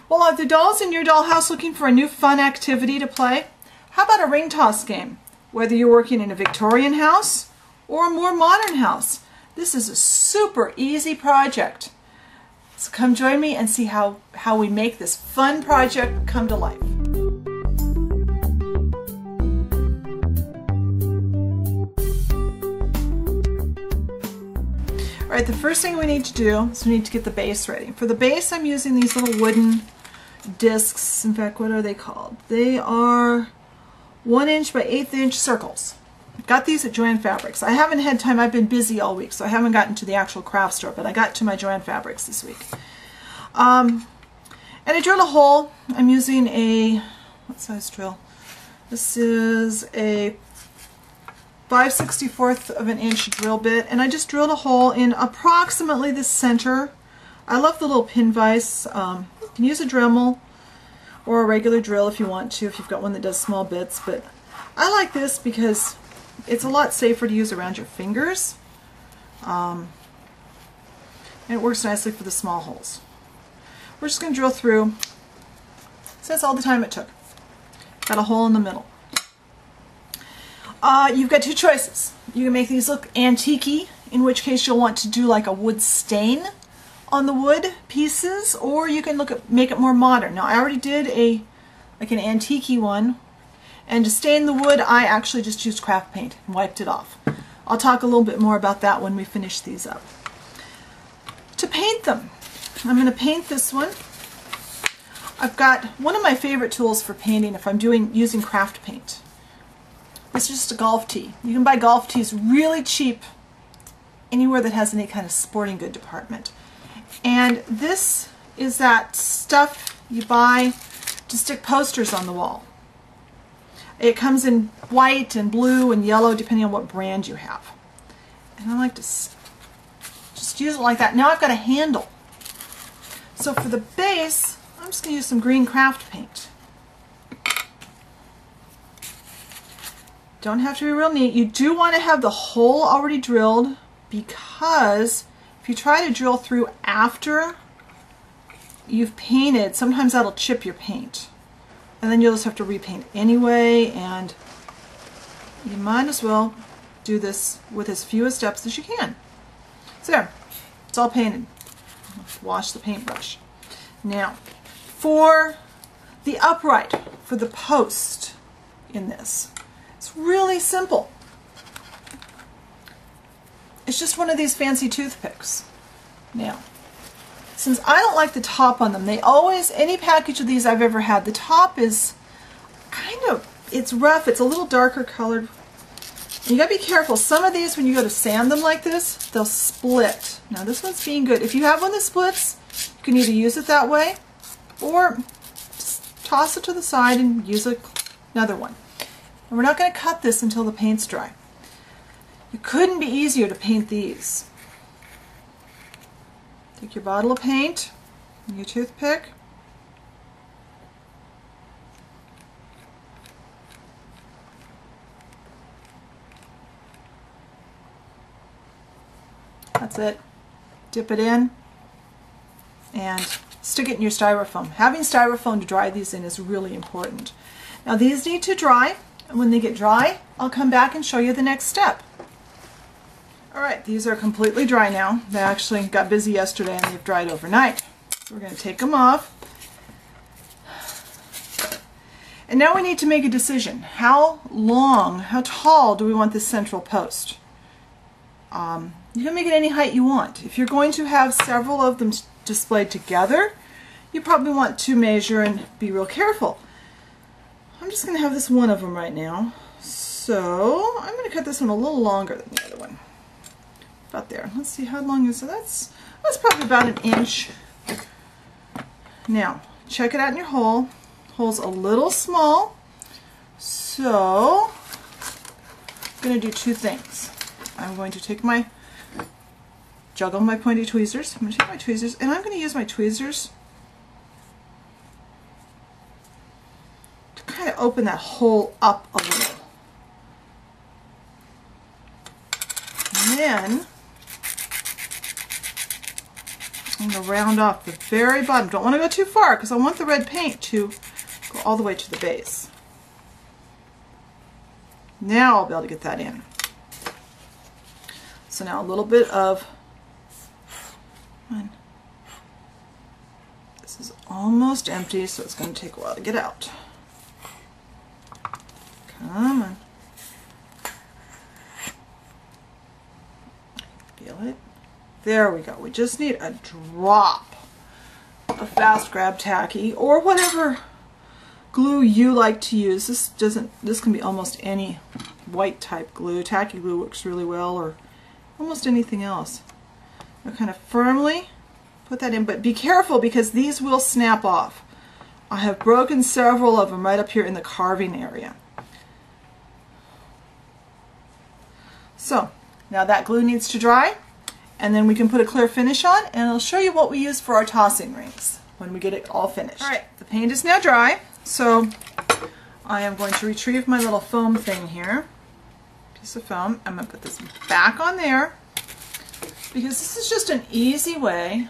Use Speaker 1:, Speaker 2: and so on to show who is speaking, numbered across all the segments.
Speaker 1: Well, are the dolls in your dollhouse looking for a new fun activity to play? How about a ring toss game? Whether you're working in a Victorian house or a more modern house, this is a super easy project. So come join me and see how we make this fun project come to life. All right, the first thing we need to do is we need to get the base ready. For the base, I'm using these little wooden discs. In fact, what are they called? They are 1 inch by 1/8 inch circles. I got these at Joann Fabrics. I haven't had time. I've been busy all week, so I haven't gotten to the actual craft store, but I got to my Joann Fabrics this week. And I drilled a hole. I'm using a, what size drill? This is a 5/64 of an inch drill bit, and I just drilled a hole in approximately the center. I love the little pin vise. You can use a Dremel or a regular drill if you want to, if you've got one that does small bits, but I like this because it's a lot safer to use around your fingers, and it works nicely for the small holes. We're just going to drill through. It says all the time it took. Got a hole in the middle. You've got two choices. You can make these look antique-y, in which case you'll want to do like a wood stain on the wood pieces, or you can make it more modern. Now I already did like an antique-y one, and to stain the wood I actually just used craft paint and wiped it off. I'll talk a little bit more about that when we finish these up. To paint them, I'm going to paint this one. I've got one of my favorite tools for painting if I'm using craft paint. It's just a golf tee. You can buy golf tees really cheap anywhere that has any kind of sporting good department. And this is that stuff you buy to stick posters on the wall. It comes in white and blue and yellow depending on what brand you have. And I like to just use it like that. Now I've got a handle. So for the base, I'm just going to use some green craft paint. Don't have to be real neat. You do want to have the hole already drilled, because if you try to drill through after you've painted, sometimes that'll chip your paint. And then you'll just have to repaint anyway, and you might as well do this with as few steps as you can. So there, it's all painted. Wash the paintbrush. Now, for the upright, for the post in this, it's really simple. It's just one of these fancy toothpicks. Now, since I don't like the top on them, they always, any package of these I've ever had, the top is kind of, it's rough, it's a little darker colored. And you gotta be careful. Some of these, when you go to sand them like this, they'll split. Now this one's being good. If you have one that splits, you can either use it that way, or just toss it to the side and use another one. And we're not going to cut this until the paint's dry. It couldn't be easier to paint these. Take your bottle of paint and your toothpick. That's it. Dip it in and stick it in your styrofoam. Having styrofoam to dry these in is really important. Now these need to dry. And when they get dry, I'll come back and show you the next step. Alright, these are completely dry now. They actually got busy yesterday and they've dried overnight. So we're going to take them off. And now we need to make a decision. How long, how tall do we want this central post? You can make it any height you want. If you're going to have several of them displayed together, you probably want to measure and be real careful. I'm just going to have this one of them right now. So I'm going to cut this one a little longer than the other one. About there. Let's see, how long is it? That's probably about 1 inch. Now, check it out in your hole. Hole's a little small. So I'm going to do two things. I'm going to take my, juggle my pointy tweezers. I'm going to take my tweezers, and I'm going to use my tweezers kind of open that hole up a little. And then I'm going to round off the very bottom. Don't want to go too far because I want the red paint to go all the way to the base. Now I'll be able to get that in. So now a little bit of, this is almost empty, so it's going to take a while to get out. Come on. Feel it? There we go. We just need a drop of Fast Grab Tacky or whatever glue you like to use. This can be almost any white type glue. Tacky glue works really well, or almost anything else. Now kind of firmly put that in, but be careful because these will snap off. I have broken several of them right up here in the carving area. So now that glue needs to dry, and then we can put a clear finish on, and I'll show you what we use for our tossing rings when we get it all finished. Alright, the paint is now dry, so I am going to retrieve my little foam thing here. Piece of foam. I'm going to put this back on there because this is just an easy way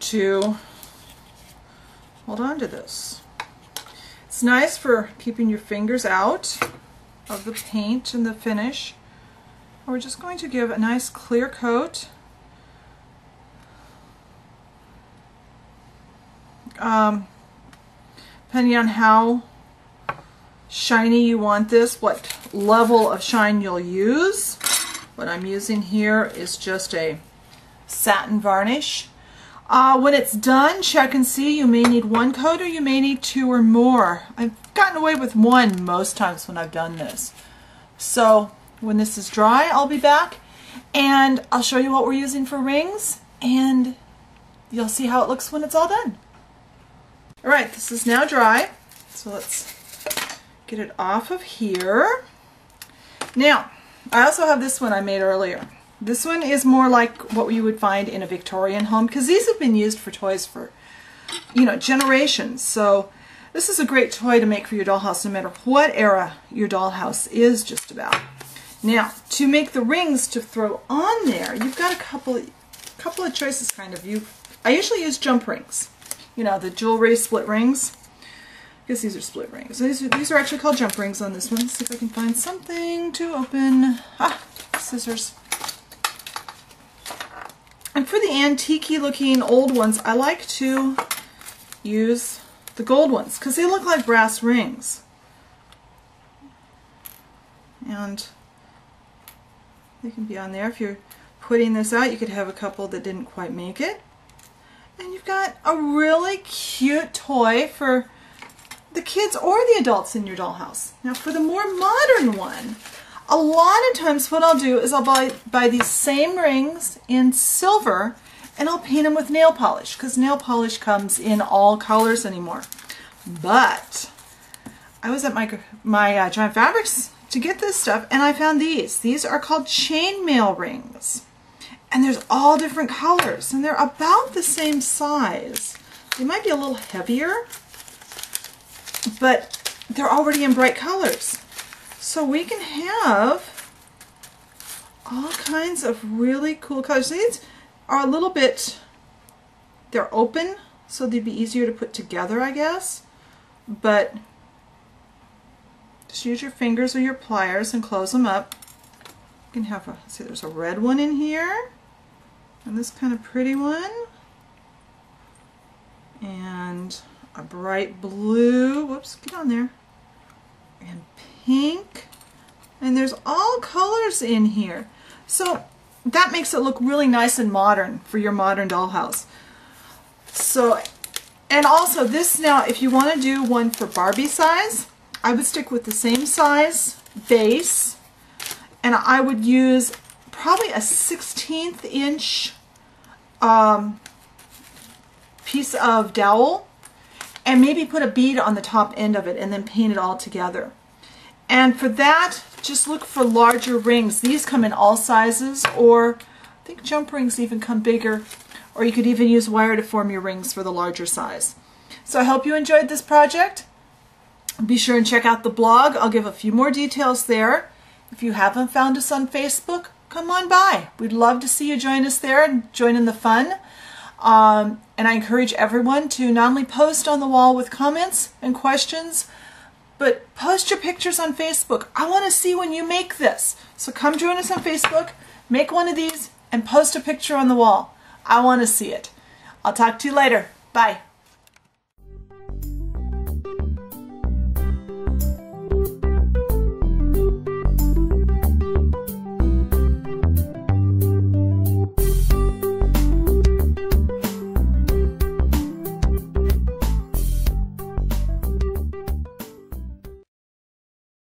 Speaker 1: to hold on to this. It's nice for keeping your fingers out of the paint and the finish. We're just going to give a nice clear coat. Depending on how shiny you want this, what level of shine you'll use. What I'm using here is just a satin varnish. When it's done, check and see. You may need one coat or you may need two or more. I've gotten away with one most times when I've done this. So when this is dry, I'll be back and I'll show you what we're using for rings, and you'll see how it looks when it's all done. Alright, this is now dry, so let's get it off of here. Now, I also have this one I made earlier. This one is more like what you would find in a Victorian home, because these have been used for toys for, you know, generations. So this is a great toy to make for your dollhouse no matter what era your dollhouse is just about. Now, to make the rings to throw on there, you've got a couple of choices kind of. I usually use jump rings. You know, the jewelry split rings. I guess these are split rings. These are actually called jump rings on this one. Let's see if I can find something to open. Ah, scissors. And for the antique-y looking old ones, I like to use the gold ones because they look like brass rings. And they can be on there. If you're putting this out, you could have a couple that didn't quite make it. And you've got a really cute toy for the kids or the adults in your dollhouse. Now for the more modern one, a lot of times what I'll do is I'll buy these same rings in silver and I'll paint them with nail polish, because nail polish comes in all colors anymore. But I was at my Giant Fabrics to get this stuff, and I found these. These are called chainmail rings. And there's all different colors, and they're about the same size. They might be a little heavier, but they're already in bright colors. So we can have all kinds of really cool colors. These are a little bit, they're open, so they'd be easier to put together, I guess. But just use your fingers or your pliers and close them up. You can have a, see, there's a red one in here, and this kind of pretty one, and a bright blue, whoops, get on there, and pink, and there's all colors in here. So that makes it look really nice and modern for your modern dollhouse. So, and also this, now if you want to do one for Barbie size, I would stick with the same size base, and I would use probably a 1/16 inch piece of dowel, and maybe put a bead on the top end of it and then paint it all together. And for that, just look for larger rings. These come in all sizes, or I think jump rings even come bigger, or you could even use wire to form your rings for the larger size. So I hope you enjoyed this project. Be sure and check out the blog. I'll give a few more details there. If you haven't found us on Facebook, come on by. We'd love to see you join us there and join in the fun. And I encourage everyone to not only post on the wall with comments and questions, but post your pictures on Facebook. I want to see when you make this. So come join us on Facebook, make one of these, and post a picture on the wall. I want to see it. I'll talk to you later. Bye.